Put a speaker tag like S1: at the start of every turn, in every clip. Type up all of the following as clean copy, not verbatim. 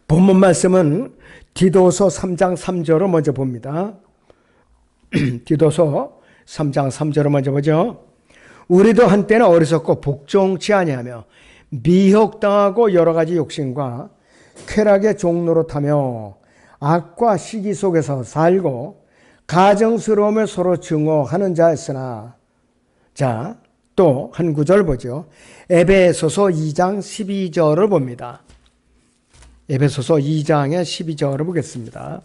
S1: 본문 말씀은 디도서 3장 3절을 먼저 봅니다. 디도서 3장 3절을 먼저 보죠. 우리도 한때는 어리석고 복종치 아니하며 미혹당하고 여러 가지 욕심과 쾌락의 종노릇하며 악과 시기 속에서 살고 가정스러움을 서로 증오하는 자였으나, 자, 또 한 구절 보죠. 에베소서 2장 12절을 봅니다. 에베소서 2장의 12절을 보겠습니다.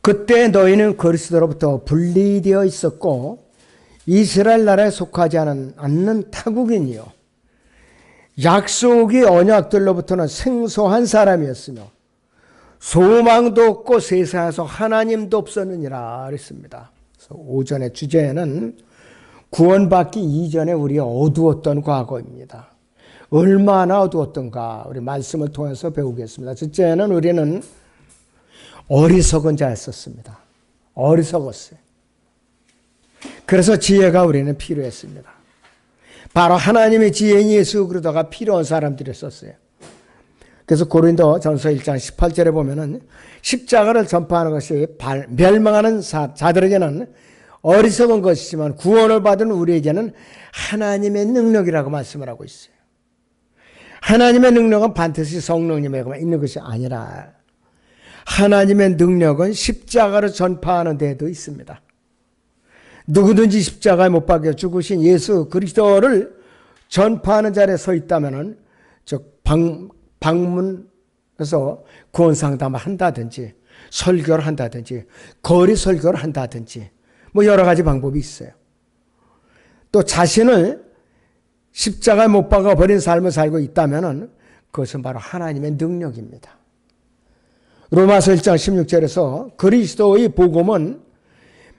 S1: 그때 너희는 그리스도로부터 분리되어 있었고 이스라엘 나라에 속하지 않는 타국인이요 약속의 언약들로부터는 생소한 사람이었으며 소망도 없고 세상에서 하나님도 없었느니라 그랬습니다. 그래서 오전의 주제는 구원받기 이전에 우리의 어두웠던 과거입니다. 얼마나 어두웠던가 우리 말씀을 통해서 배우겠습니다. 첫째는 우리는 어리석은 자였었습니다. 어리석었어요. 그래서 지혜가 우리는 필요했습니다. 바로 하나님의 지혜인 예수 그리스도가 필요한 사람들이었어요. 그래서 고린도 전서 1장 18절에 보면은 십자가를 전파하는 것이 멸망하는 자들에게는 어리석은 것이지만 구원을 받은 우리에게는 하나님의 능력이라고 말씀을 하고 있어요. 하나님의 능력은 반드시 성령님에게만 있는 것이 아니라 하나님의 능력은 십자가를 전파하는 데도 있습니다. 누구든지 십자가에 못 박혀 죽으신 예수 그리스도를 전파하는 자리에 서 있다면은 방문해서 구원 상담을 한다든지 설교를 한다든지 거리 설교를 한다든지 뭐 여러 가지 방법이 있어요. 또 자신을 십자가에 못 박아 버린 삶을 살고 있다면은 그것은 바로 하나님의 능력입니다. 로마서 1장 16절에서 그리스도의 복음은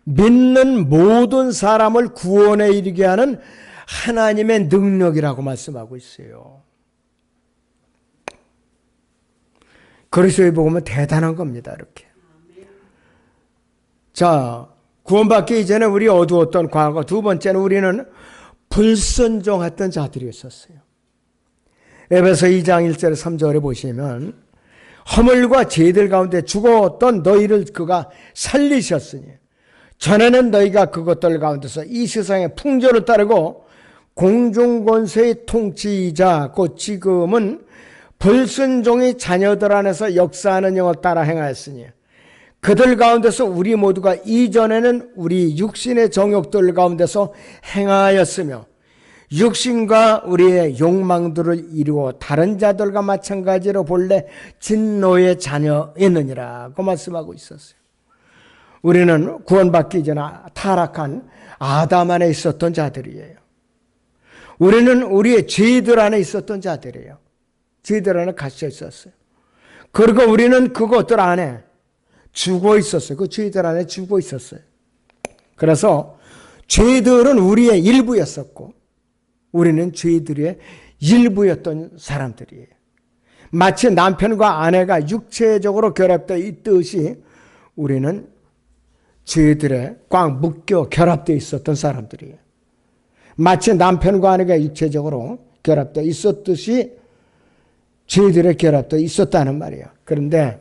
S1: 믿는 모든 사람을 구원에 이르게 하는 하나님의 능력이라고 말씀하고 있어요. 그리스도의 복음은 대단한 겁니다. 이렇게. 자, 구원받기 이전에 우리 어두웠던 과거, 두 번째는 우리는 불순종했던 자들이었어요. 에베소 2장 1절 3절에 보시면 허물과 죄들 가운데 죽었던 너희를 그가 살리셨으니 전에는 너희가 그것들 가운데서 이 세상의 풍조를 따르고 공중권세의 통치이자 곧 지금은 불순종의 자녀들 안에서 역사하는 영을 따라 행하였으니 그들 가운데서 우리 모두가 이전에는 우리 육신의 정욕들 가운데서 행하였으며 육신과 우리의 욕망들을 이루어 다른 자들과 마찬가지로 본래 진노의 자녀였느니라고 말씀하고 있었어요. 우리는 구원받기 전에 타락한 아담 안에 있었던 자들이에요. 우리는 우리의 죄들 안에 있었던 자들이에요. 죄들 안에 갇혀 있었어요. 그리고 우리는 그것들 안에 죽어 있었어요. 그 죄들 안에 죽어 있었어요. 그래서 죄들은 우리의 일부였었고 우리는 죄들의 일부였던 사람들이에요. 마치 남편과 아내가 육체적으로 결합되어 있듯이 우리는 죄들에 꽉 묶여 결합되어 있었던 사람들이에요. 마치 남편과 아내가 육체적으로 결합되어 있었듯이 죄들에 결합되어 있었다는 말이에요. 그런데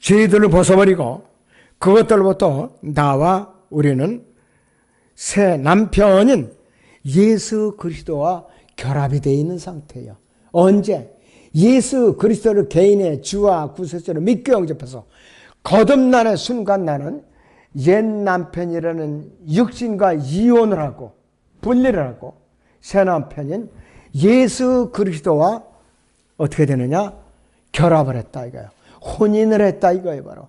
S1: 죄들을 벗어버리고 그것들로부터 나와 우리는 새 남편인 예수 그리스도와 결합이 되어 있는 상태예요. 언제? 예수 그리스도를 개인의 주와 구세주로 믿고 영접해서 거듭나는 순간 나는 옛 남편이라는 육신과 이혼을 하고 분리를 하고 새 남편인 예수 그리스도와 어떻게 되느냐? 결합을 했다 이거예요. 혼인을 했다 이거예요. 바로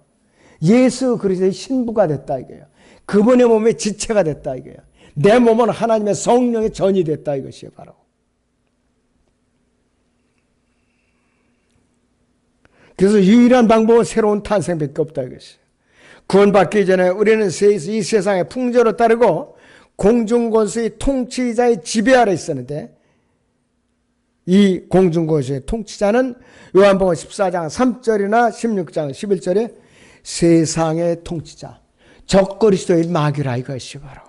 S1: 예수 그리스도의 신부가 됐다 이거예요. 그분의 몸에 지체가 됐다 이거예요. 내 몸은 하나님의 성령의 전이 됐다 이것이에요. 바로 그래서 유일한 방법은 새로운 탄생밖에 없다 이것이에요. 구원받기 전에 우리는 이 세상의 풍조를 따르고 공중권세의 통치자의 지배 아래 있었는데 이 공중권세의 통치자는 요한복음 14장 3절이나 16장 11절에 세상의 통치자 적그리스도의 마귀라 이것이 바로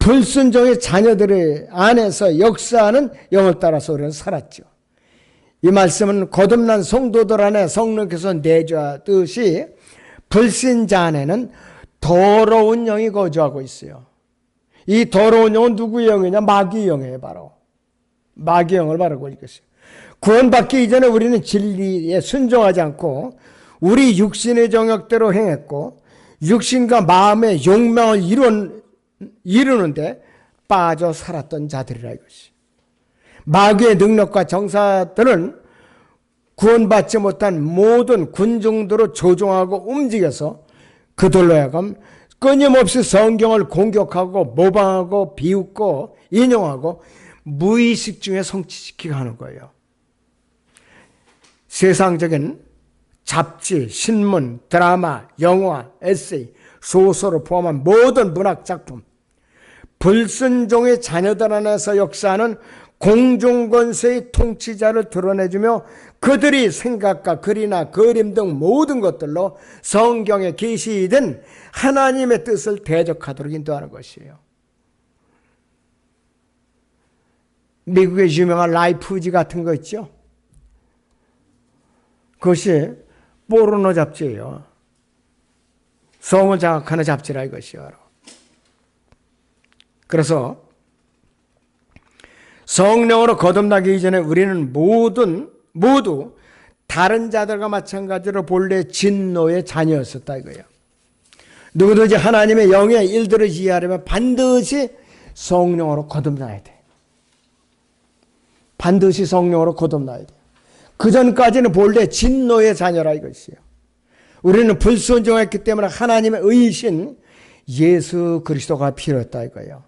S1: 불순종의 자녀들의 안에서 역사하는 영을 따라서 우리는 살았죠. 이 말씀은 거듭난 성도들 안에 성령께서 내주하듯이 불신자 안에는 더러운 영이 거주하고 있어요. 이 더러운 영은 누구의 영이냐? 마귀의 영이에요. 바로 마귀의 영을 바라고 읽었어요. 구원받기 이전에 우리는 진리에 순종하지 않고 우리 육신의 정욕대로 행했고 육신과 마음의 욕망을 이루는데 빠져 살았던 자들이라 이것이. 마귀의 능력과 정사들은 구원받지 못한 모든 군중들을 조종하고 움직여서 그들로 하여금 끊임없이 성경을 공격하고 모방하고 비웃고 인용하고 무의식 중에 성취시키게 하는 거예요. 세상적인 잡지, 신문, 드라마, 영화, 에세이, 소설을 포함한 모든 문학작품, 불순종의 자녀들 안에서 역사하는 공중권세의 통치자를 드러내주며 그들이 생각과 글이나 그림 등 모든 것들로 성경에 계시된 하나님의 뜻을 대적하도록 인도하는 것이에요. 미국의 유명한 라이프지 같은 거 있죠? 그것이 포르노 잡지예요. 성을 장악하는 잡지라 이것이요. 그래서 성령으로 거듭나기 이전에 우리는 모두 다른 자들과 마찬가지로 본래 진노의 자녀였었다 이거예요. 누구든지 하나님의 영의 일들을 이해하려면 반드시 성령으로 거듭나야 돼. 반드시 성령으로 거듭나야 돼. 그 전까지는 본래 진노의 자녀라 이것이에요. 우리는 불순종했기 때문에 하나님의 의신 예수 그리스도가 필요했다 이거예요.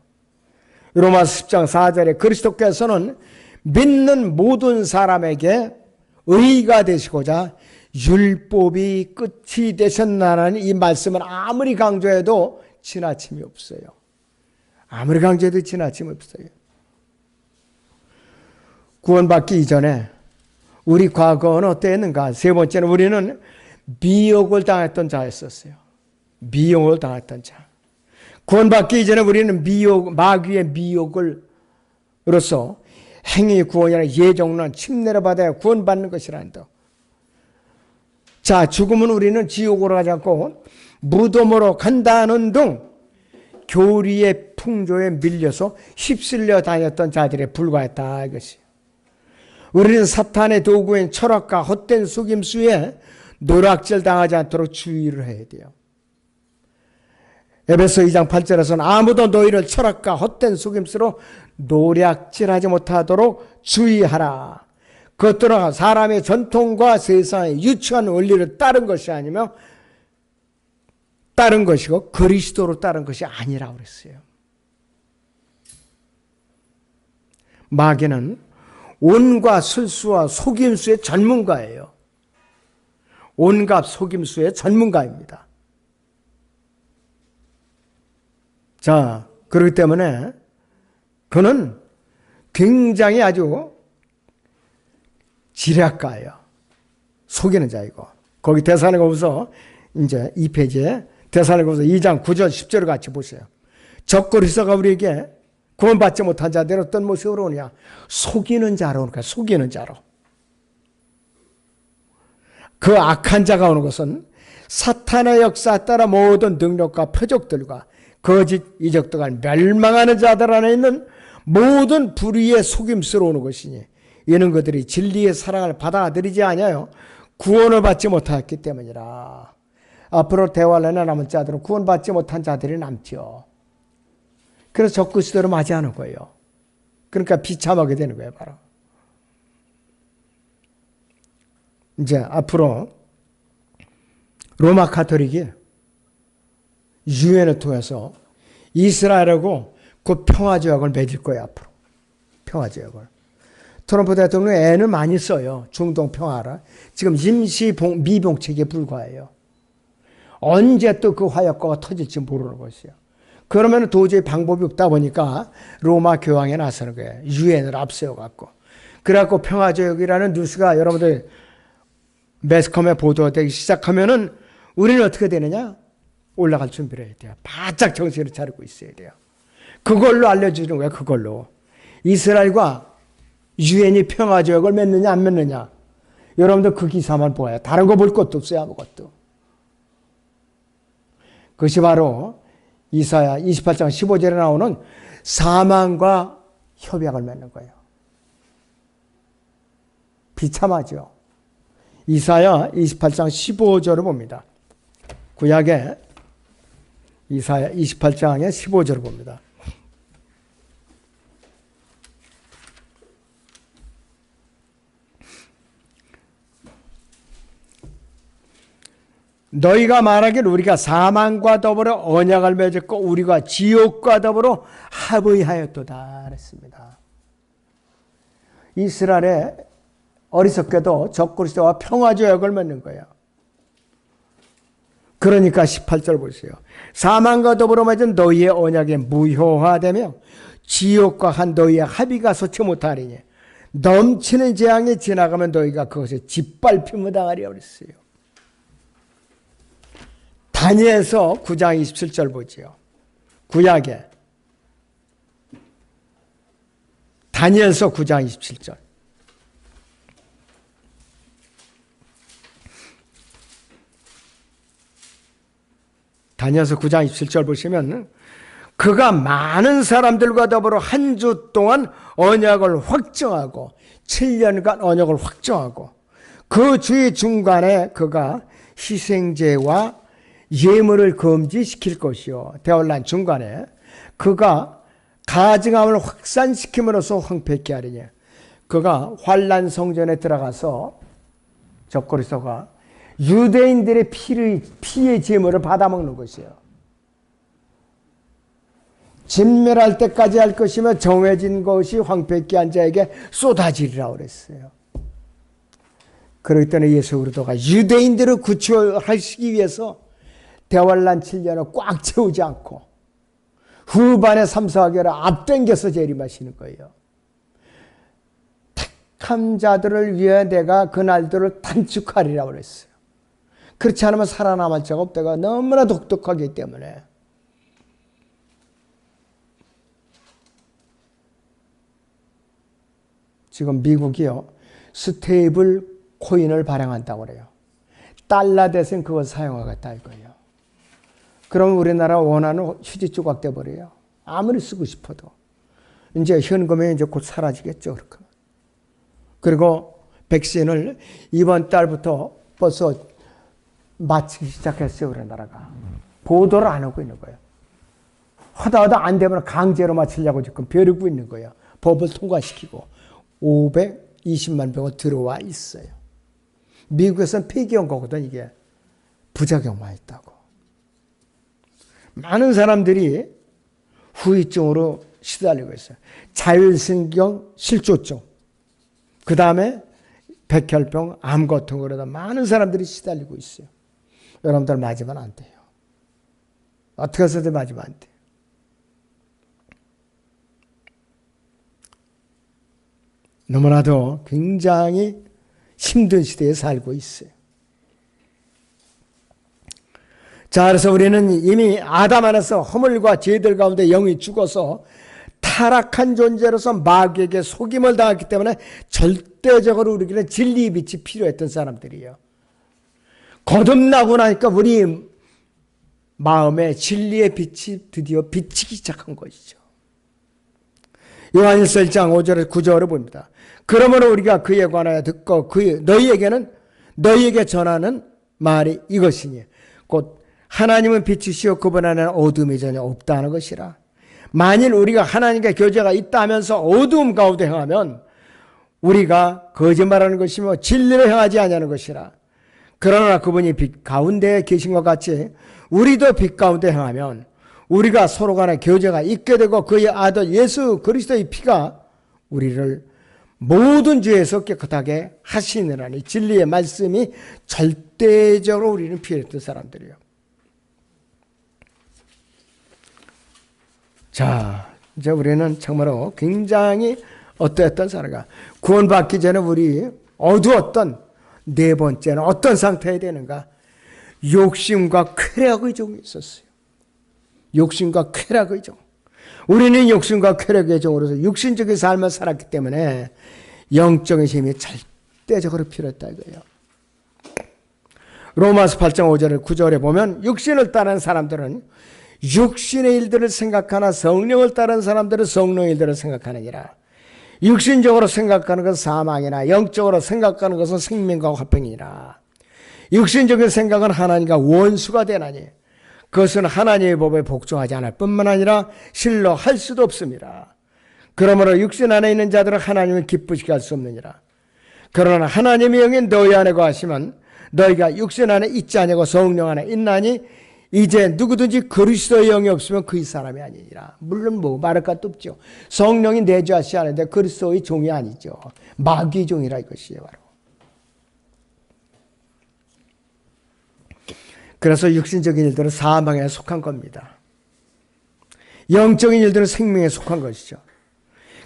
S1: 로마서 10장 4절에 그리스도께서는 믿는 모든 사람에게 의가 되시고자 율법이 끝이 되셨나라는 이 말씀은 아무리 강조해도 지나침이 없어요. 아무리 강조해도 지나침이 없어요. 구원받기 이전에 우리 과거는 어땠는가? 세 번째는 우리는 미혹을 당했던 자였었어요. 미혹을 당했던 자. 구원받기 이전에 우리는 마귀의 미혹으로서 행위 구원이나 예정론 침례를 받아야 구원받는 것이란다. 자, 죽으면 우리는 지옥으로 가지 않고 무덤으로 간다는 등 교리의 풍조에 밀려서 휩쓸려 다녔던 자들에 불과했다 이것이. 우리는 사탄의 도구인 철학과 헛된 속임수에 노략질 당하지 않도록 주의를 해야 돼요. 에베소 2장 8절에서는 아무도 너희를 철학과 헛된 속임수로 노략질하지 못하도록 주의하라. 그것들은 사람의 전통과 세상의 유치한 원리를 따른 것이 아니며 따른 것이고 그리스도로 따른 것이 아니라고 그랬어요. 마귀는 온갖 술수와 속임수의 전문가예요. 온갖 속임수의 전문가입니다. 자, 그렇기 때문에 그는 굉장히 아주 지략가예요. 속이는 자이고. 거기 데살로니가후서 이제 2페이지에 데살로니가후서 2장 9절 10절을 같이 보세요. 적그리스도가 우리에게 구원받지 못한 자들 어떤 모습으로 오냐? 속이는 자로 오니까 속이는 자로. 그 악한 자가 오는 것은 사탄의 역사에 따라 모든 능력과 표적들과 거짓 이적들과 멸망하는 자들 안에 있는 모든 불의의 속임수로 오는 것이니 이는 그들이 진리의 사랑을 받아들이지 아니하여 구원을 받지 못하였기 때문이라. 앞으로 대환란에 남은 자들은 구원받지 못한 자들이 남죠. 그래서 적그리스도를 맞이하는 거예요. 그러니까 비참하게 되는 거예요. 바로. 이제 앞으로 로마 가톨릭이 유엔을 통해서 이스라엘하고 그 평화조약을 맺을 거예요. 앞으로. 평화조약을. 트럼프 대통령이 애를 많이 써요. 중동 평화를. 지금 임시 미봉책에 불과해요. 언제 또 그 화약고가 터질지 모르는 것이에요. 그러면 도저히 방법이 없다 보니까 로마 교황에 나서는 거예요. 유엔을 앞세워갖고. 그래갖고 평화조약이라는 뉴스가 여러분들 매스컴에 보도되기 시작하면은 우리는 어떻게 되느냐? 올라갈 준비를 해야 돼요. 바짝 정신을 차리고 있어야 돼요. 그걸로 알려주는 거야. 그걸로. 이스라엘과 유엔이 평화조약을 맺느냐 안 맺느냐. 여러분들 그 기사만 보아요. 다른 거 볼 것도 없어요. 아무것도. 그것이 바로 이사야 28장 15절에 나오는 사망과 협약을 맺는 거예요. 비참하죠. 이사야 28장 15절을 봅니다. 구약의 이사야 28장의 15절을 봅니다. 너희가 말하길 우리가 사망과 더불어 언약을 맺었고 우리가 지옥과 더불어 합의하였도다 그랬습니다. 이스라엘에 어리석게도 적그리스도와 평화조약을 맺는 거예요. 그러니까 18절 보세요. 사망과 더불어 맺은 너희의 언약이 무효화되며 지옥과 한 너희의 합의가 서치 못하리니 넘치는 재앙이 지나가면 너희가 그것에 짓밟힘을 당하리라 그랬어요. 다니엘서 9장 27절 보지요. 구약에 다니엘서 9장 27절. 다니엘서 9장 27절 보시면 그가 많은 사람들과 더불어 한 주 동안 언약을 확정하고 7년간 언약을 확정하고 그 주의 중간에 그가 희생제와 예물을 금지시킬 것이요. 대환란 중간에 그가 가증함을 확산시킴으로써 황폐케 하리니 그가 환란 성전에 들어가서 적그리스도가 유대인들의 피의 제물을 받아먹는 것이에요. 진멸할 때까지 할 것이며 정해진 것이 황폐케 한 자에게 쏟아지리라 그랬어요. 그렇기 때문에 예수 그리스도가 유대인들을 구출하시기 위해서 대환란 7년을 꽉 채우지 않고 후반에 3, 4개월을 앞당겨서 재림하시는 거예요. 택한 자들을 위해 내가 그 날들을 단축하리라고 그랬어요. 그렇지 않으면 살아남을 자가 없다가 너무나 독특하기 때문에 지금 미국이요 스테이블 코인을 발행한다고 그래요. 달러 대신 그걸 사용하겠다 이거예요. 그럼 우리나라 원화는 휴지 조각 돼버려요. 아무리 쓰고 싶어도. 이제 현금이 이제 곧 사라지겠죠. 그렇게. 그리고 백신을 이번 달부터 벌써 맞추기 시작했어요. 우리나라가. 보도를 안 하고 있는 거예요. 하다 안 되면 강제로 맞추려고 지금 벼르고 있는 거예요. 법을 통과시키고 520만 병을 들어와 있어요. 미국에서는 폐기한 거거든 이게. 부작용만 있다고. 많은 사람들이 후유증으로 시달리고 있어요. 자율신경 실조증, 그 다음에 백혈병, 암 같은 거로다 많은 사람들이 시달리고 있어요. 여러분들 맞으면 안 돼요. 어떻게 해서든 맞으면 안 돼요. 너무나도 굉장히 힘든 시대에 살고 있어요. 자, 그래서 우리는 이미 아담 안에서 허물과 죄들 가운데 영이 죽어서 타락한 존재로서 마귀에게 속임을 당했기 때문에 절대적으로 우리에게는 진리의 빛이 필요했던 사람들이에요. 거듭나고 나니까 우리 마음에 진리의 빛이 드디어 비치기 시작한 것이죠. 요한일서 1장 5절에서 9절을 봅니다. 그러므로 우리가 그에 관하여 듣고 너희에게 전하는 말이 이것이니 곧 하나님은 빛이시요 그분 안에는 어둠이 전혀 없다는 것이라. 만일 우리가 하나님과 교제가 있다 하면서 어두움 가운데 행하면 우리가 거짓말하는 것이며 진리를 행하지 아니하는 것이라. 그러나 그분이 빛 가운데 계신 것 같이 우리도 빛 가운데 행하면 우리가 서로 간에 교제가 있게 되고 그의 아들 예수 그리스도의 피가 우리를 모든 죄에서 깨끗하게 하시느라니. 진리의 말씀이 절대적으로 우리는 필요했던 사람들이에요. 자, 이제 우리는 정말로 굉장히 어떠했던 사람인가. 구원받기 전에 우리 어두웠던 네 번째는 어떤 상태에 되는가. 욕심과 쾌락의 종이 있었어요. 욕심과 쾌락의 종. 우리는 욕심과 쾌락의 종으로서 육신적인 삶을 살았기 때문에 영적인 힘이 절대적으로 필요했다 이거예요. 로마서 8장 5절 9절에 보면 육신을 따르는 사람들은 육신의 일들을 생각하나 성령을 따르는 사람들은 성령의 일들을 생각하느니라. 육신적으로 생각하는 것은 사망이나 영적으로 생각하는 것은 생명과 화평이니라. 육신적인 생각은 하나님과 원수가 되나니 그것은 하나님의 법에 복종하지 않을 뿐만 아니라 실로 할 수도 없습니다. 그러므로 육신 안에 있는 자들은 하나님을 기쁘시게 할 수 없느니라. 그러나 하나님의 영이 너희 안에 거하시면 너희가 육신 안에 있지 아니고 성령 안에 있나니 이제 누구든지 그리스도의 영이 없으면 그의 사람이 아니니라. 물론 뭐 말할 것도 없죠. 성령이 내주하시 하는데 그리스도의 종이 아니죠. 마귀의 종이라 이것이에요 바로. 그래서 육신적인 일들은 사망에 속한 겁니다. 영적인 일들은 생명에 속한 것이죠.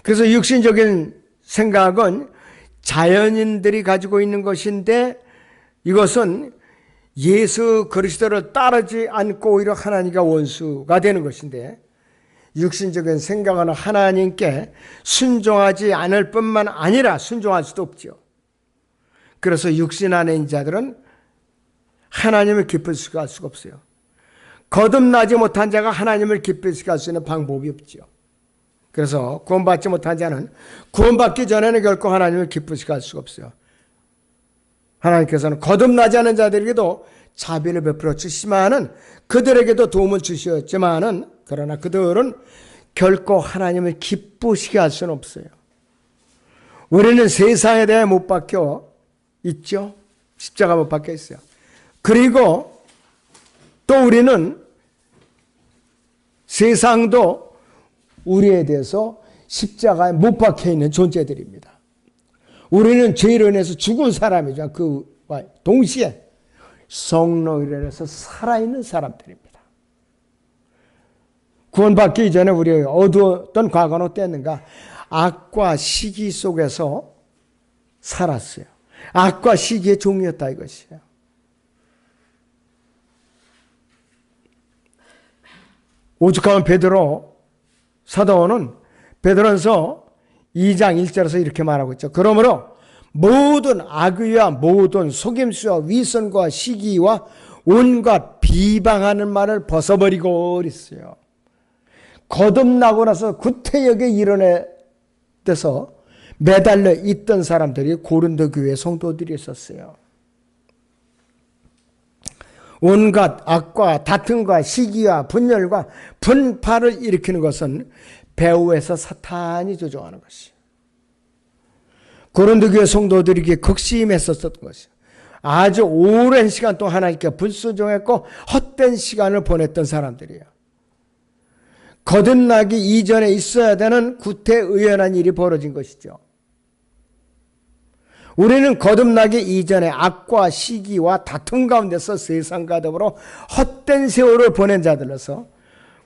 S1: 그래서 육신적인 생각은 자연인들이 가지고 있는 것인데 이것은 예수 그리스도를 따르지 않고 오히려 하나님과 원수가 되는 것인데 육신적인 생각은 하나님께 순종하지 않을 뿐만 아니라 순종할 수도 없죠. 그래서 육신 안에 있는 자들은 하나님을 기쁘시게 할 수가 없어요. 거듭나지 못한 자가 하나님을 기쁘시게 할 수 있는 방법이 없죠. 그래서 구원받지 못한 자는 구원받기 전에는 결코 하나님을 기쁘시게 할 수가 없어요. 하나님께서는 거듭나지 않은 자들에게도 자비를 베풀어 주시지만은 그들에게도 도움을 주셨지만은 그러나 그들은 결코 하나님을 기쁘시게 할 수는 없어요. 우리는 세상에 대해 못 박혀 있죠. 십자가 못 박혀 있어요. 그리고 또 우리는 세상도 우리에 대해서 십자가에 못 박혀 있는 존재들입니다. 우리는 죄로 인해서 죽은 사람이죠. 그와 동시에 성령으로 인해서 살아있는 사람들입니다. 구원받기 이전에 우리가 어두웠던 과거는 어땠는가? 악과 시기 속에서 살았어요. 악과 시기의 종이었다 이것이에요. 오죽하면 베드로 사도는 베드로전서 2장 1절에서 이렇게 말하고 있죠. 그러므로 모든 악의와 모든 속임수와 위선과 시기와 온갖 비방하는 말을 벗어버리고 그랬어요. 거듭나고 나서 구태역에 일어나서 매달려 있던 사람들이 고린도 교회 성도들이 있었어요. 온갖 악과 다툼과 시기와 분열과 분파를 일으키는 것은 배후에서 사탄이 조종하는 것이에요. 고린도 교회 성도들에게 극심했었던 것이에요. 아주 오랜 시간 동안 하나님께 불순종했고 헛된 시간을 보냈던 사람들이에요. 거듭나기 이전에 있어야 되는 구태의연한 일이 벌어진 것이죠. 우리는 거듭나기 이전에 악과 시기와 다툼 가운데서 세상과 더불어 헛된 세월을 보낸 자들로서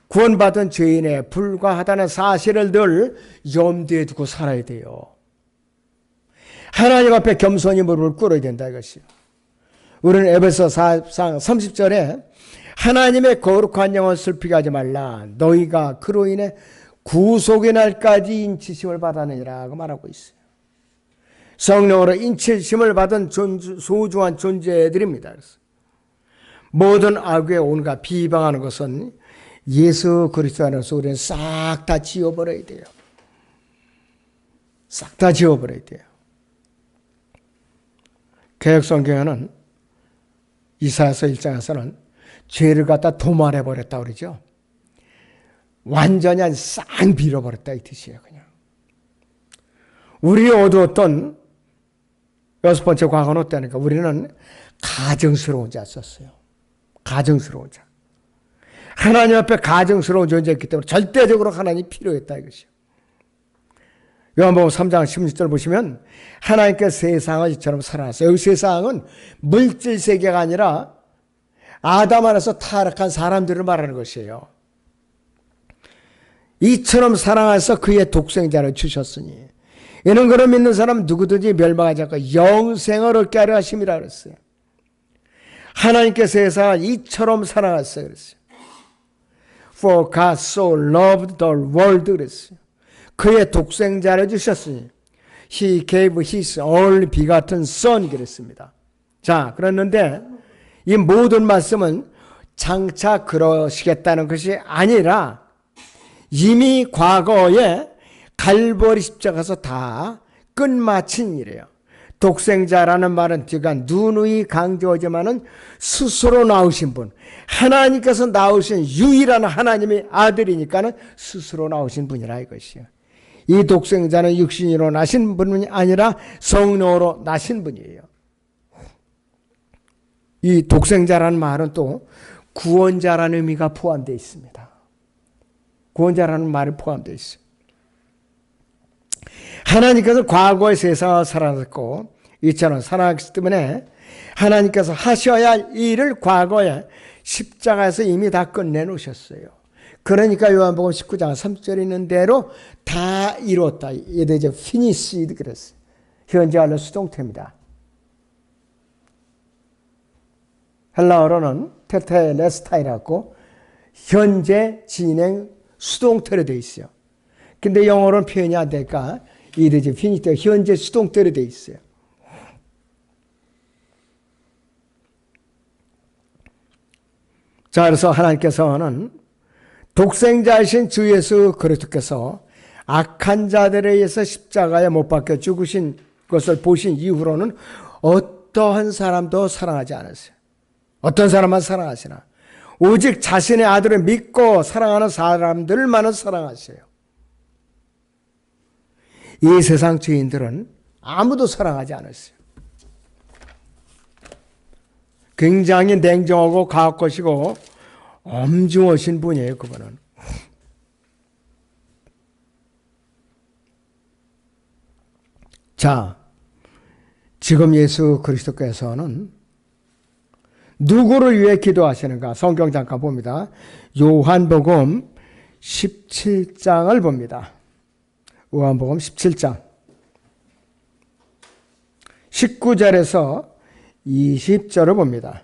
S1: 구원받은 죄인에 불과하다는 사실을 늘 염두에 두고 살아야 돼요. 하나님 앞에 겸손히 무릎을 꿇어야 된다 이것이요. 우리는 에베소 4장 30절에 하나님의 거룩한 영을 슬피게 하지 말라. 너희가 그로 인해 구속의 날까지 인치심을 받았느니라 말하고 있어요. 성령으로 인치심을 받은 소중한 존재들입니다. 그래서 모든 악에 온갖 비방하는 것은 예수 그리스도 안에서 우리는 싹 다 지워버려야 돼요. 싹 다 지워버려야 돼요. 개혁성경에는 이사야서 1장에서는 죄를 갖다 도말해버렸다 그러죠. 완전히 싹 빌어버렸다 이 뜻이에요. 그냥 우리 어두웠던 여섯 번째 과거는 어떠니까 우리는 가증스러운 자였어요. 가증스러운 자. 하나님 앞에 가증스러운 존재였기 때문에 절대적으로 하나님이 필요했다 이것이요. 요한복음 3장 16절 보시면 하나님께 세상을 이처럼 살아났어요. 여기 세상은 물질 세계가 아니라 아담 안에서 타락한 사람들을 말하는 것이에요. 이처럼 사랑하셔서 그의 독생자를 주셨으니 이는 그를 믿는 사람 누구든지 멸망하지 않고 영생을 얻게 하려 하심이라 그랬어요. 하나님께 세상을 이처럼 사랑하셨어요. 그랬어요. For God so loved the world 그랬어요. 그의 독생자를 주셨으니 He gave His only begotten Son 그랬습니다. 자, 그랬는데 이 모든 말씀은 장차 그러시겠다는 것이 아니라 이미 과거에 갈보리 십자가에서 다 끝마친 일이에요. 독생자라는 말은 제가 누누이 강조하지만은 스스로 나오신 분, 하나님께서 나오신 유일한 하나님의 아들이니까는 스스로 나오신 분이라 이것이요. 이 독생자는 육신으로 나신 분이 아니라 성령으로 나신 분이에요. 이 독생자라는 말은 또 구원자라는 의미가 포함되어 있습니다. 구원자라는 말이 포함되어 있어요. 하나님께서 과거의 세상을 살아났고 이처럼 살아났기 때문에 하나님께서 하셔야 할 일을 과거에 십자가에서 이미 다 끝내놓으셨어요. 그러니까 요한복음 19장 3절에 있는 대로 다 이뤘다. 이제 finished 그랬어요. 현재완료 수동태입니다. 헬라어로는 테텔레스타이라고 현재 진행 수동태로 되어 있어요. 근데 영어로는 표현이 안 되니까 이제 finished 현재 수동태로 되어 있어요. 자, 그래서 하나님께서는 독생자이신 주 예수 그리스도께서 악한 자들에 의해서 십자가에 못 박혀 죽으신 것을 보신 이후로는 어떠한 사람도 사랑하지 않았어요. 어떤 사람만 사랑하시나? 오직 자신의 아들을 믿고 사랑하는 사람들만을 사랑하세요. 이 세상 죄인들은 아무도 사랑하지 않았어요. 굉장히 냉정하고 가혹하시고 엄중하신 분이에요, 그분은. 자, 지금 예수 그리스도께서는 누구를 위해 기도하시는가? 성경 잠깐 봅니다. 요한복음 17장을 봅니다. 요한복음 17장 19절에서 20절을 봅니다.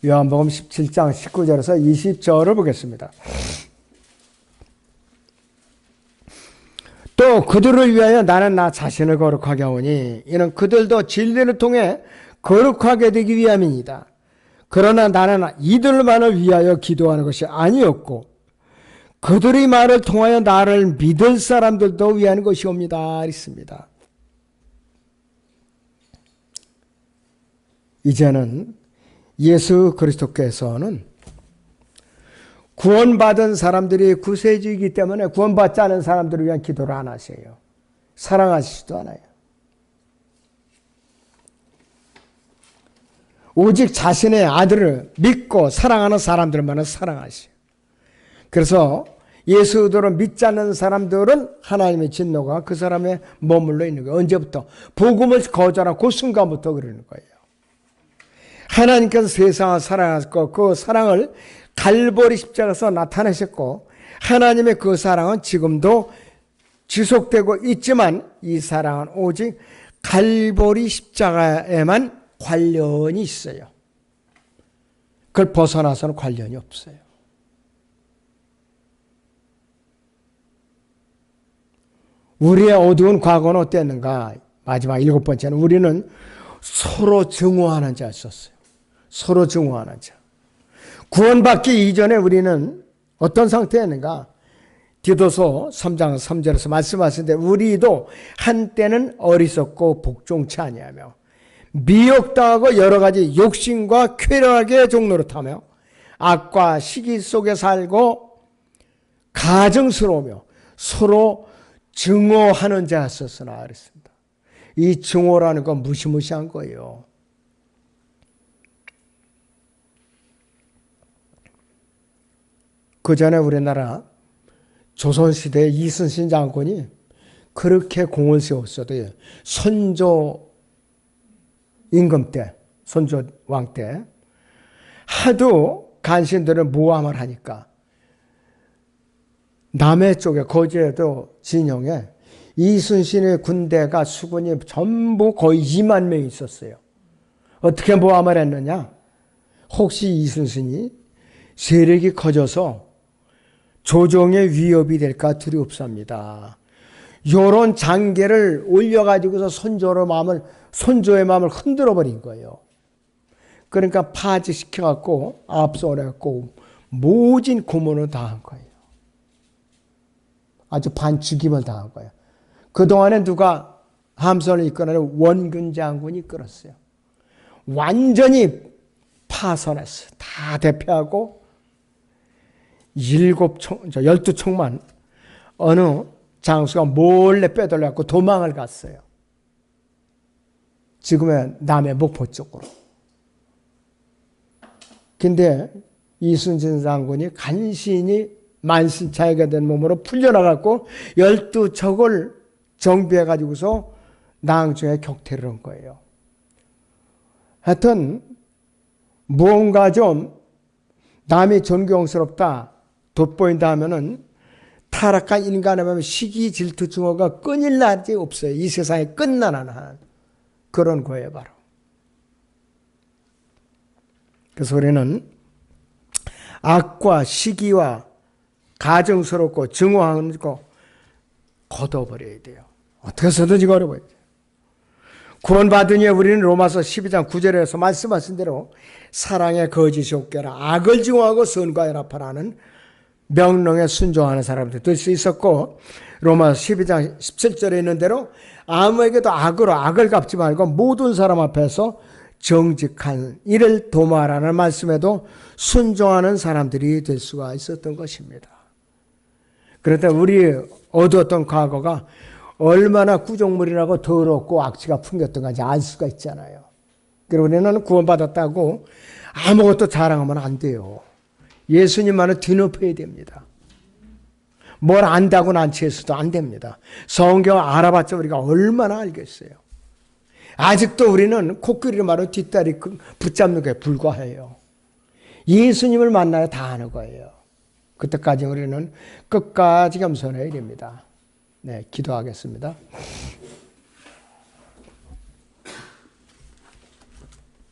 S1: 요한복음 17장 19절에서 20절을 보겠습니다. 또 그들을 위하여 나는 나 자신을 거룩하게 하오니 이는 그들도 진리를 통해 거룩하게 되기 위함이니이다. 그러나 나는 이들만을 위하여 기도하는 것이 아니었고 그들의 말을 통하여 나를 믿을 사람들도 위하는 것이옵니다. 있습니다. 이제는 예수 그리스도께서는 구원받은 사람들이 구세주이기 때문에 구원받지 않은 사람들을 위한 기도를 안 하세요. 사랑하시지도 않아요. 오직 자신의 아들을 믿고 사랑하는 사람들만은 사랑하세요. 그래서 예수들을 믿지 않는 사람들은 하나님의 진노가 그 사람에 머물러 있는 거예요. 언제부터? 복음을 거절한 그 순간부터 그러는 거예요. 하나님께서 세상을 사랑하셨고 그 사랑을 갈보리 십자가에서 나타내셨고 하나님의 그 사랑은 지금도 지속되고 있지만 이 사랑은 오직 갈보리 십자가에만 관련이 있어요. 그걸 벗어나서는 관련이 없어요. 우리의 어두운 과거는 어땠는가? 마지막 7번째는 우리는 서로 증오하는 자였었어요. 서로 증오하는 자. 구원받기 이전에 우리는 어떤 상태였는가? 디도서 3장 3절에서 말씀하시는데 우리도 한때는 어리석고 복종치 아니하며 미혹당하고 여러 가지 욕심과 쾌락의 종노릇하며 악과 시기 속에 살고 가증스러우며 서로 증오하는 자였었으나 그랬습니다. 이 증오라는 건 무시무시한 거예요. 그 전에 우리나라 조선시대 이순신 장군이 그렇게 공을 세웠어도 선조 임금 때, 선조 왕 때 하도 간신들을 모함을 하니까 남해 쪽에 거제도 진영에 이순신의 군대가 수군이 전부 거의 2만 명이 있었어요. 어떻게 모함을 했느냐? 혹시 이순신이 세력이 커져서 조정의 위협이 될까 두렵습니다. 요런 장계를 올려가지고서 손조의 마음을 흔들어 버린 거예요. 그러니까 파직시켜갖고 압수해갖고 모진 고문을 당한 거예요. 아주 반죽임을 당한 거예요. 그동안에 누가 함선을 이끌어내는 원균 장군이 이끌었어요. 완전히 파선했어요. 다 대표하고 12총만 어느 장수가 몰래 빼돌려갖고 도망을 갔어요. 지금의 남해 목포 쪽으로. 근데 이순신 장군이 간신히 만신창이가 된 몸으로 풀려나갔고 12척을 정비해가지고서 낭중에 격퇴를 한 거예요. 하여튼 무언가 좀 남이 존경스럽다 돋보인다 하면은 타락한 인간에 보면 시기 질투 증오가 끊일 날이 없어요. 이 세상에 끝나는 한 그런 거예요 바로. 그래서 우리는 악과 시기와 가증스럽고 증오하는 거 걷어버려야 돼요. 어떻게 해서든지 걸어버려야 돼요. 구원받은 이에 우리는 로마서 12장 9절에서 말씀하신 대로 사랑의 거짓이 없게라 악을 증오하고 선과 연합하라는 명령에 순종하는 사람들 될 수 있었고, 로마서 12장 17절에 있는 대로 아무에게도 악으로 악을 갚지 말고 모든 사람 앞에서 정직한 이를 도모하라는 말씀에도 순종하는 사람들이 될 수가 있었던 것입니다. 그런데 우리 얻었던 과거가 얼마나 구종물이라고 더럽고 악취가 풍겼던 건지 알 수가 있잖아요. 그리고 우리는 구원받았다고 아무것도 자랑하면 안 돼요. 예수님만을 뒤높여야 됩니다. 뭘 안다고 난치해서도 안 됩니다. 성경 알아봤자 우리가 얼마나 알겠어요. 아직도 우리는 코끼리를 말로 뒷다리 붙잡는 게 불과해요. 예수님을 만나야 다 아는 거예요. 그때까지 우리는 끝까지 겸손해야 됩니다. 네, 기도하겠습니다.